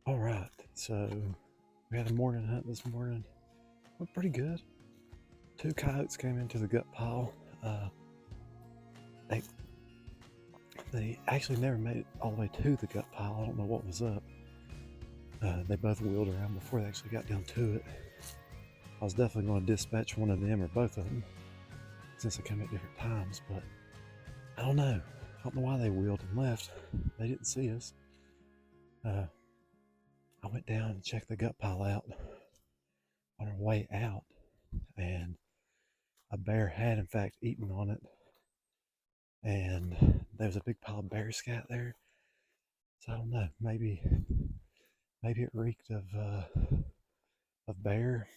All right, so we had a morning hunt this morning. Went pretty good. Two coyotes came into the gut pile. Uh, they they actually never made it all the way to the gut pile. I don't know what was up. They both wheeled around before they actually got down to it. I was definitely going to dispatch one of them or both of them since they come at different times, but I don't know. I don't know why they wheeled and left. They didn't see us. Uh, I went down and checked the gut pile out on our way out, and a bear had in fact eaten on it, and there was a big pile of bear scat there. So I don't know. Maybe it reeked of bear.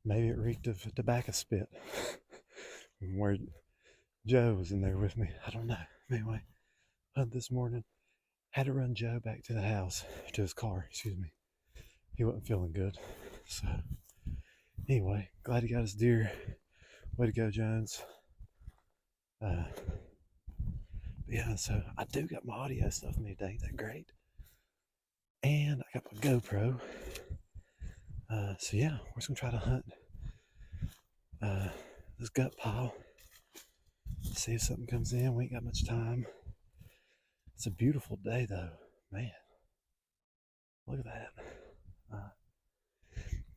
Maybe it reeked of tobacco spit from where Joe was in there with me. I don't know. Anyway, hunt this morning. Had to run Joe back to the house, to his car. Excuse me. He wasn't feeling good. So anyway, glad he got his deer. Way to go, Jones. Uh, yeah, so I do got my audio stuff with me today. Ain't that great? And I got my GoPro. So yeah, we're just gonna try to hunt uh, this gut pile. See if something comes in. We ain't got much time. It's a beautiful day though, man. Look at that. Uh,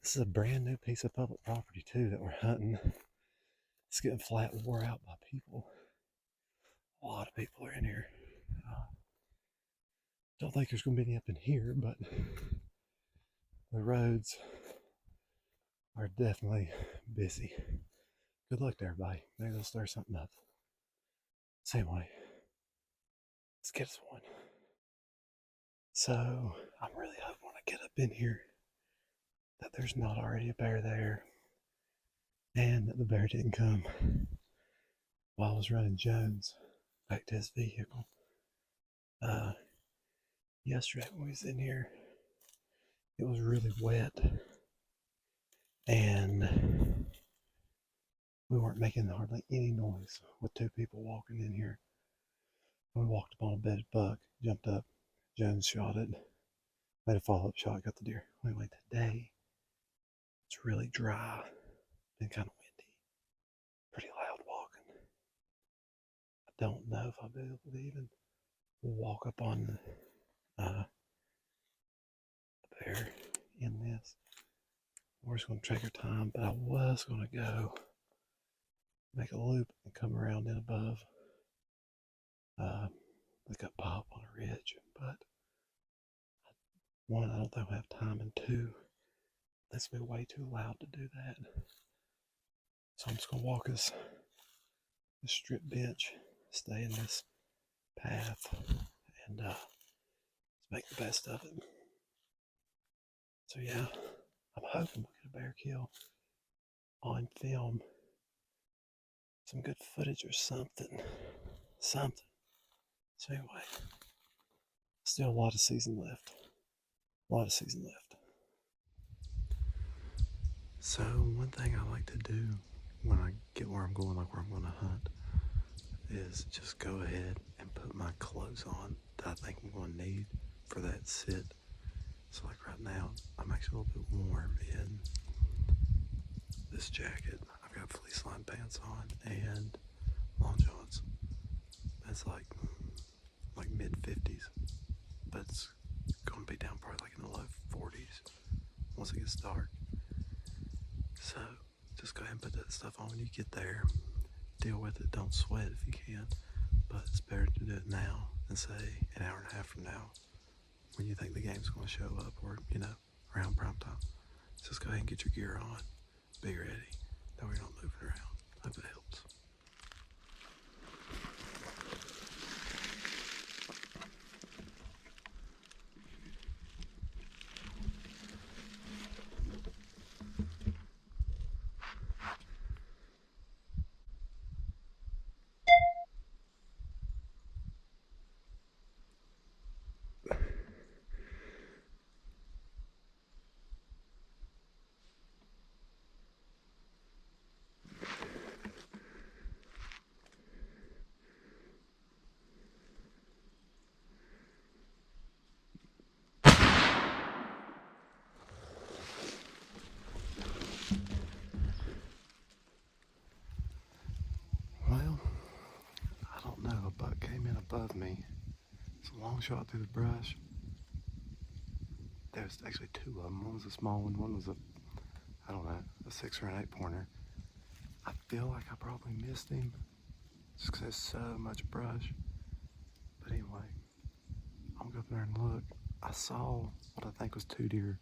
this is a brand new piece of public property too that we're hunting. It's getting flat wore out by people. A lot of people are in here. Don't think there's gonna be any up in here, but the roads are definitely busy. Good luck to everybody. Maybe they'll stir something up. Same way. Let's get us one. So I'm really hoping when I get up in here that there's not already a bear there and that the bear didn't come while I was running Jones back to his vehicle. Uh, Yesterday when we was in here, it was really wet and we weren't making hardly any noise with two people walking in here. We walked upon a bedded buck, jumped up, Jones shot it, made a follow-up shot, got the deer. Anyway, today it's really dry, been kind of windy, pretty loud walking. I don't know if I'll be able to even walk up on the bear in this. We're just going to take our time, but I was going to go make a loop and come around in above the gut pop on a ridge. But one, I don't think I have time, and two, that's be way too loud to do that. So I'm just going to walk this strip bench, stay in this path, and make the best of it. So yeah, I'm hoping we'll get a bear kill on film, some good footage or something. So anyway, still a lot of season left. A lot of season left. So one thing I like to do when I get where I'm going, like where I'm going to hunt, is just go ahead and put my clothes on that I think I'm going to need for that sit. So like right now, I'm actually a little bit warm in this jacket. I've got fleece lined pants on and long johns. It's like mid 50s, but it's going to be down probably like in the low 40s once it gets dark. So just go ahead and put that stuff on when you get there. Deal with it. Don't sweat if you can, but it's better to do it now than say an hour and a half from now when you think the game's going to show up, or around prime time. Just go ahead and get your gear on. Be ready. That way you're not moving around. Hope it helps. above me. It's a long shot through the brush. There's actually two of them. One was a small one was a, I don't know, a 6 or an 8 pointer. I feel like I probably missed him just because there's so much brush. But anyway, I'm gonna go up there and look. I saw what I think was 2 deer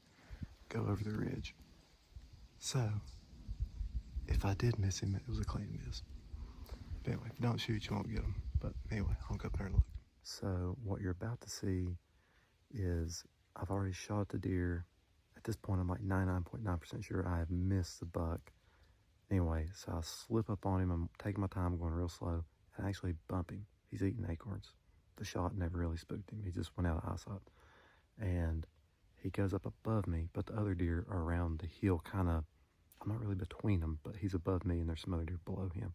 go over the ridge. So, if I did miss him, it was a clean miss. But anyway, if you don't shoot, you won't get him. But anyway, I'll go up there and look. So, what you're about to see is I've already shot the deer. At this point, I'm like 99.9% sure I have missed the buck. Anyway, so I slip up on him. I'm taking my time, going real slow, and actually bump him. He's eating acorns. The shot never really spooked him. He just went out of eyesight. And he goes up above me, but the other deer are around the hill, kind of, I'm not really between them, but he's above me and there's some other deer below him.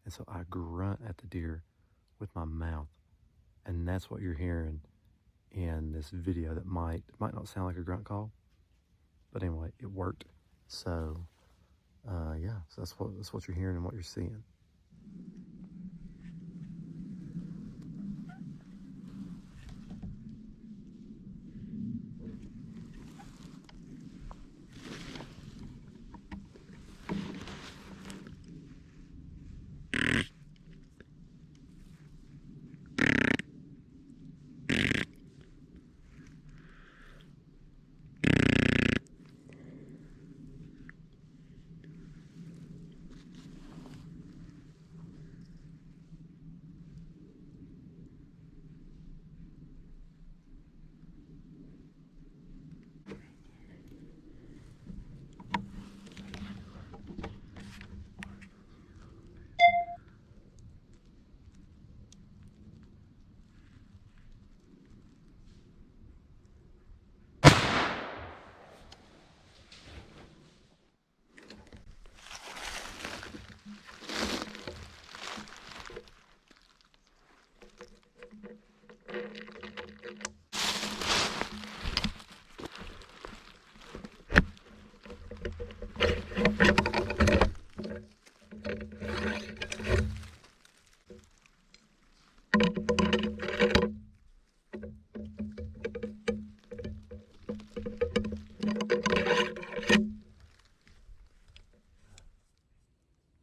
And so I grunt at the deer with my mouth. And that's what you're hearing in this video that might not sound like a grunt call, but anyway, it worked. So yeah, so that's what you're hearing and what you're seeing.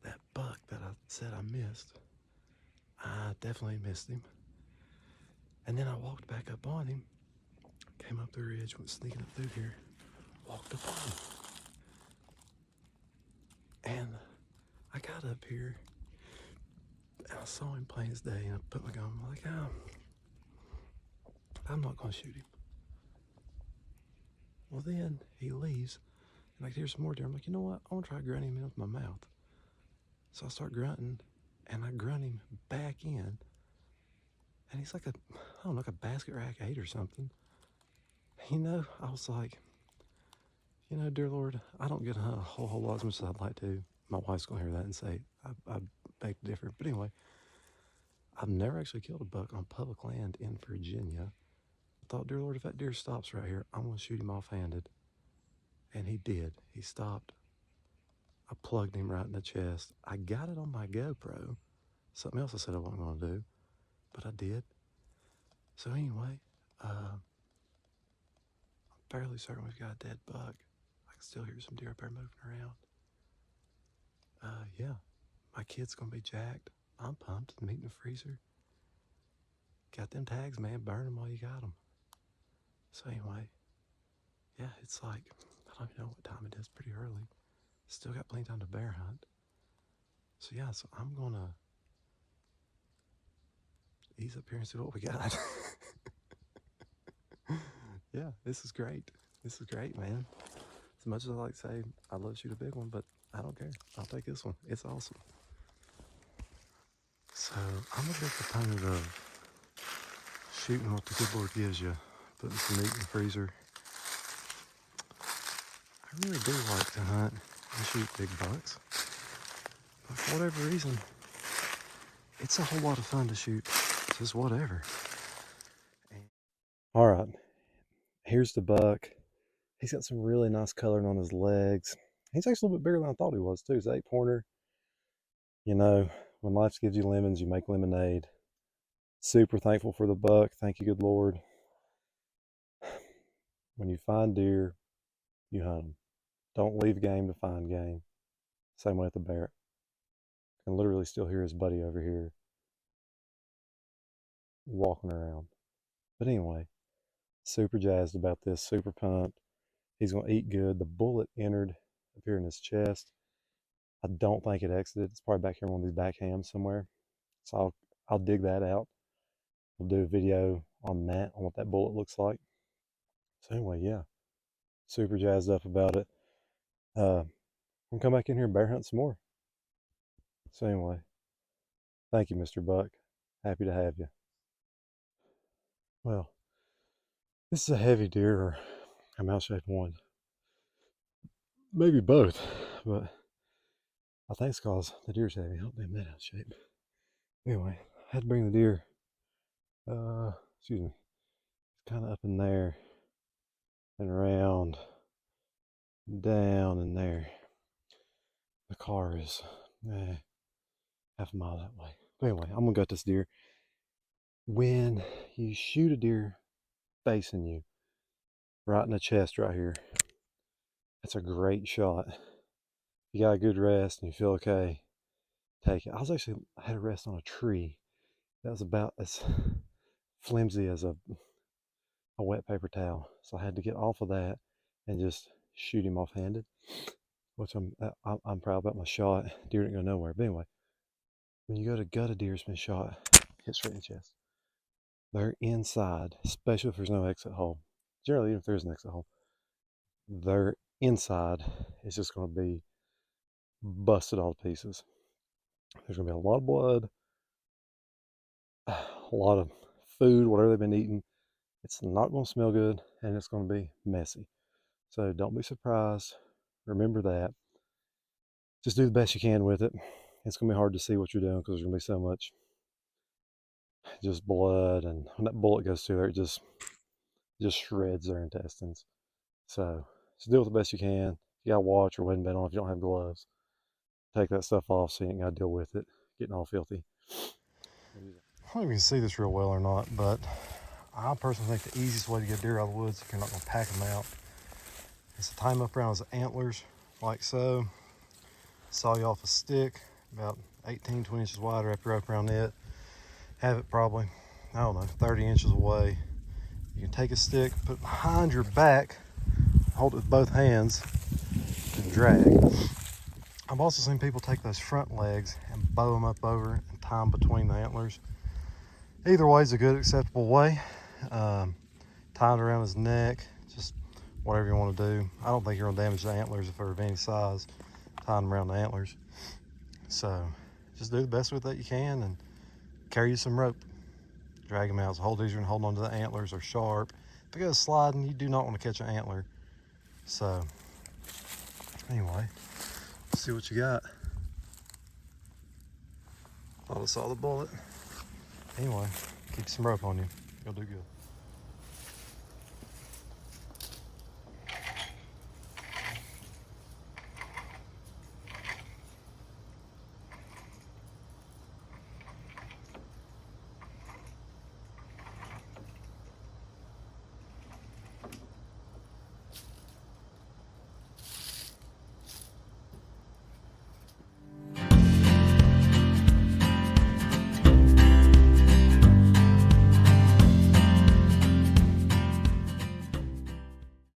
That buck that I said I missed, I definitely missed him. And then I walked back up on him, came up the ridge, went sneaking up through here, walked up on him. And I got up here, and I saw him plain as day, and I put my gun, I'm like, oh, I'm not gonna shoot him. Well, then he leaves, and I hear some more deer. I'm like, you know what? I want to try grunting him in with my mouth. So I start grunting, and I grunt him back in, and he's like I don't know, like a basket rack 8 or something. You know, I was like, you know, dear Lord, I don't get a whole lot as much as I'd like to. My wife's gonna hear that and say I beg to differ. But anyway, I've never actually killed a buck on public land in Virginia. I thought, dear Lord, if that deer stops right here, I'm gonna shoot him off-handed. And he did. He stopped. I plugged him right in the chest. I got it on my GoPro. Something else I said I wasn't gonna do, but I did. So anyway, I'm fairly certain we've got a dead buck. I can still hear some deer up there moving around. Yeah, my kid's gonna be jacked. I'm pumped. Meat in the freezer. Got them tags, man. Burn them while you got them. So anyway, yeah, it's like, I don't even know what time it is. Pretty early. Still got plenty of time to bear hunt. So yeah, so I'm gonna ease up here and see what we got. Yeah, this is great. This is great, man. As much as I like to say I love to shoot a big one, but I don't care. I'll take this one. It's awesome. So I'm a big proponent of shooting what the good Lord gives you, putting some meat in the freezer. I really do like to hunt and shoot big bucks, but for whatever reason, it's a whole lot of fun to shoot just whatever. All right, here's the buck. He's got some really nice coloring on his legs. He's actually a little bit bigger than I thought he was too. He's an 8 pointer. You know, when life gives you lemons, you make lemonade. Super thankful for the buck. Thank you, good Lord. When you find deer, you hunt them. Don't leave game to find game. Same way with the bear. I can literally still hear his buddy over here walking around. But anyway, super jazzed about this, super pumped. He's going to eat good. The bullet entered up here in his chest. I don't think it exited. It's probably back here on one of these back hams somewhere. So I'll dig that out. We'll do a video on that, on what that bullet looks like. So anyway, yeah, super jazzed up about it. We'll come back in here and bear hunt some more. So anyway, thank you, Mr. Buck. Happy to have you. Well, this is a heavy deer or a mouse-shaped one. Maybe both, but I think it's because the deer's heavy. I don't think that out of shape. Anyway, I had to bring the deer, excuse me, kind of up in there and around, down in there. The car is half a mile that way. But anyway, I'm gonna gut this deer. When you shoot a deer facing you, right in the chest right here, that's a great shot. If you got a good rest and you feel okay, take it. I had a rest on a tree that was about as flimsy as a wet paper towel. So I had to get off of that and just shoot him off-handed, which I'm proud about my shot. Deer didn't go nowhere. But anyway, when you go to gut a deer that's been shot, hit straight in the chest. They're inside, especially if there's no exit hole. Generally, even if there's an exit hole, their inside is just going to be busted all to pieces. There's going to be a lot of blood, a lot of food, whatever they've been eating. It's not going to smell good, and it's going to be messy. So don't be surprised. Remember that. Just do the best you can with it. It's going to be hard to see what you're doing because there's going to be so much just blood, and when that bullet goes through there, it just shreds their intestines. So just do it the best you can. You got to watch or wedding band on if you don't have gloves. Take that stuff off so you ain't got to deal with it getting all filthy. I don't know if you can see this real well or not, but I personally think the easiest way to get deer out of the woods, if you're not going to pack them out, is to tie them up around his antlers, like so. Saw you off a stick, about 18, 20 inches wide, wrap your rope around it. Have it probably, I don't know, 30 inches away. You can take a stick, put it behind your back, hold it with both hands, and drag. I've also seen people take those front legs and bow them up over and tie them between the antlers. Either way is a good, acceptable way. Tying it around his neck, just whatever you want to do. I don't think you're going to damage the antlers if they're of any size, tying them around the antlers. So just do the best with it you can and carry you some rope. Drag them out. It's a whole easier than holding onto the antlers. They're sharp. If it goes sliding, you do not want to catch an antler. So anyway, let's see what you got. Thought I saw the bullet. Anyway, keep some rope on you. You'll do good.